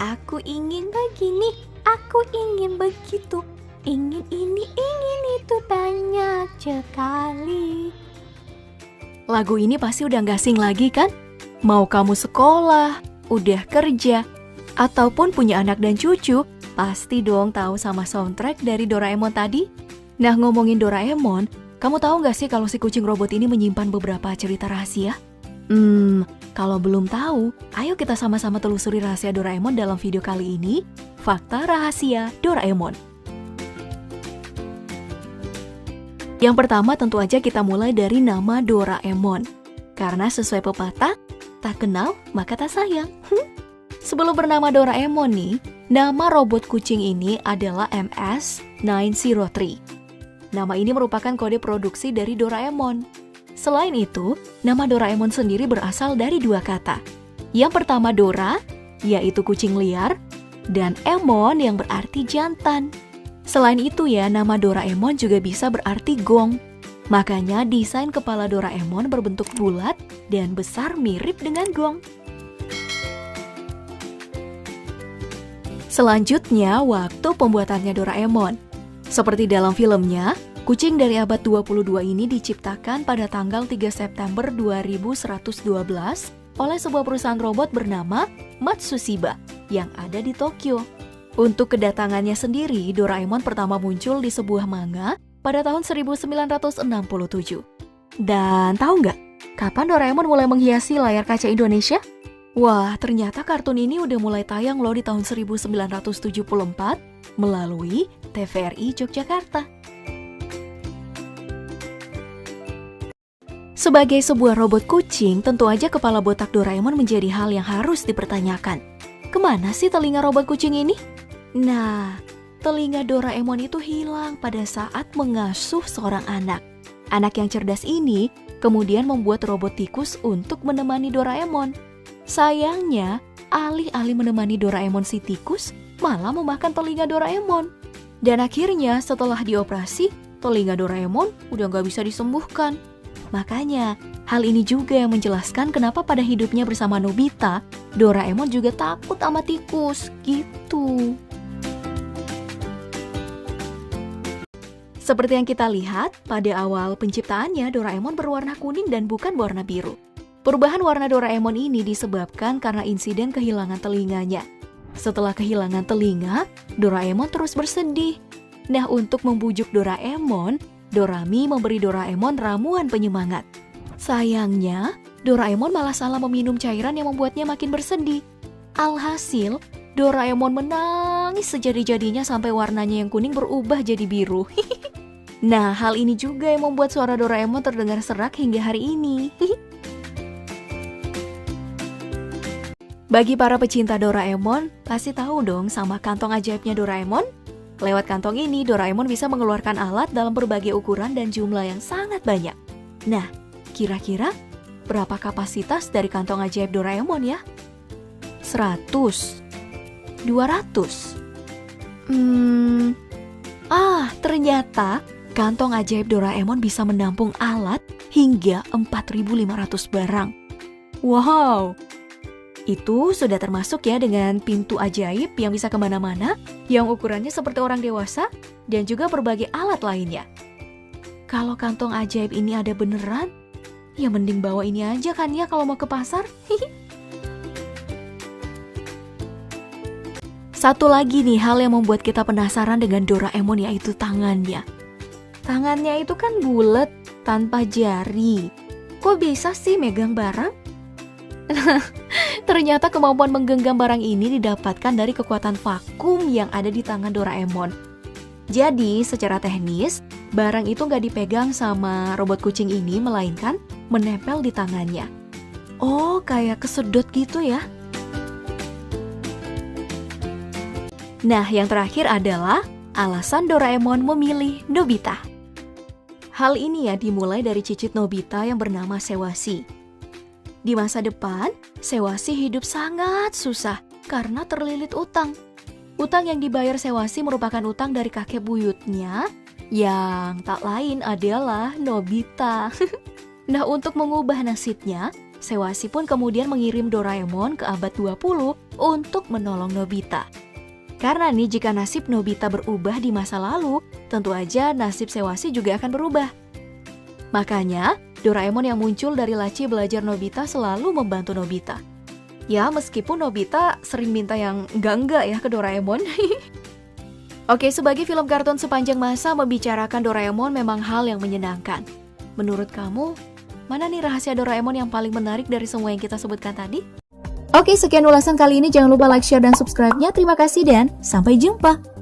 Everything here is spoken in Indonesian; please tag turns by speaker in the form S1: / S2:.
S1: Aku ingin begini, aku ingin begitu, ingin ini, ingin itu banyak sekali.
S2: Lagu ini pasti udah gak asing lagi kan? Mau kamu sekolah, udah kerja, ataupun punya anak dan cucu, pasti dong tahu sama soundtrack dari Doraemon tadi. Nah, ngomongin Doraemon, kamu tahu gak sih kalau si kucing robot ini menyimpan beberapa cerita rahasia? Kalau belum tahu, ayo kita sama-sama telusuri rahasia Doraemon dalam video kali ini, Fakta Rahasia Doraemon. Yang pertama tentu aja kita mulai dari nama Doraemon. Karena sesuai pepatah, tak kenal maka tak sayang. Sebelum bernama Doraemon nih, nama robot kucing ini adalah MS-903. Nama ini merupakan kode produksi dari Doraemon. Selain itu, nama Doraemon sendiri berasal dari dua kata. Yang pertama Dora, yaitu kucing liar, dan Emon yang berarti jantan. Selain itu ya, nama Doraemon juga bisa berarti gong. Makanya desain kepala Doraemon berbentuk bulat dan besar mirip dengan gong. Selanjutnya, waktu pembuatannya Doraemon. Seperti dalam filmnya, kucing dari abad 22 ini diciptakan pada tanggal 3 September 2112 oleh sebuah perusahaan robot bernama Matsushiba yang ada di Tokyo. Untuk kedatangannya sendiri, Doraemon pertama muncul di sebuah manga pada tahun 1967. Dan tahu nggak, kapan Doraemon mulai menghiasi layar kaca Indonesia? Wah, ternyata kartun ini udah mulai tayang loh di tahun 1974 melalui TVRI Yogyakarta. Sebagai sebuah robot kucing, tentu aja kepala botak Doraemon menjadi hal yang harus dipertanyakan. Kemana sih telinga robot kucing ini? Nah, telinga Doraemon itu hilang pada saat mengasuh seorang anak. Anak yang cerdas ini kemudian membuat robot tikus untuk menemani Doraemon. Sayangnya, alih-alih menemani Doraemon si tikus, malah memakan telinga Doraemon. Dan akhirnya setelah dioperasi, telinga Doraemon udah gak bisa disembuhkan. Makanya, hal ini juga yang menjelaskan kenapa pada hidupnya bersama Nobita, Doraemon juga takut sama tikus, gitu. Seperti yang kita lihat, pada awal penciptaannya Doraemon berwarna kuning dan bukan warna biru. Perubahan warna Doraemon ini disebabkan karena insiden kehilangan telinganya. Setelah kehilangan telinga, Doraemon terus bersedih. Nah, untuk membujuk Doraemon, Dorami memberi Doraemon ramuan penyemangat. Sayangnya, Doraemon malah salah meminum cairan yang membuatnya makin bersedih. Alhasil, Doraemon menangis sejadi-jadinya sampai warnanya yang kuning berubah jadi biru. Nah, hal ini juga yang membuat suara Doraemon terdengar serak hingga hari ini. Bagi para pecinta Doraemon, pasti tahu dong sama kantong ajaibnya Doraemon? Lewat kantong ini, Doraemon bisa mengeluarkan alat dalam berbagai ukuran dan jumlah yang sangat banyak. Nah, kira-kira berapa kapasitas dari kantong ajaib Doraemon ya? 100? 200? Ternyata kantong ajaib Doraemon bisa menampung alat hingga 4.500 barang. Wow! Itu sudah termasuk ya dengan pintu ajaib yang bisa kemana-mana, yang ukurannya seperti orang dewasa, dan juga berbagai alat lainnya. Kalau kantong ajaib ini ada beneran, ya mending bawa ini aja kan ya kalau mau ke pasar. Satu lagi nih hal yang membuat kita penasaran dengan Doraemon, yaitu tangannya. Tangannya itu kan bulat, tanpa jari. Kok bisa sih megang barang? Ternyata kemampuan menggenggam barang ini didapatkan dari kekuatan vakum yang ada di tangan Doraemon. Jadi, secara teknis, barang itu nggak dipegang sama robot kucing ini, melainkan menempel di tangannya. Oh, kayak kesedot gitu ya. Nah, yang terakhir adalah alasan Doraemon memilih Nobita. Hal ini ya dimulai dari cicit Nobita yang bernama Sewasi. Di masa depan, Sewasi hidup sangat susah karena terlilit utang. Utang yang dibayar Sewasi merupakan utang dari kakek buyutnya yang tak lain adalah Nobita. Nah, untuk mengubah nasibnya, Sewasi pun kemudian mengirim Doraemon ke abad 20 untuk menolong Nobita. Karena nih jika nasib Nobita berubah di masa lalu, tentu aja nasib Sewasi juga akan berubah. Makanya, Doraemon yang muncul dari laci belajar Nobita selalu membantu Nobita. Ya, meskipun Nobita sering minta yang enggak ya ke Doraemon. Oke, sebagai film kartun sepanjang masa, membicarakan Doraemon memang hal yang menyenangkan. Menurut kamu, mana nih rahasia Doraemon yang paling menarik dari semua yang kita sebutkan tadi? Oke, sekian ulasan kali ini. Jangan lupa like, share, dan subscribe-nya. Terima kasih dan sampai jumpa.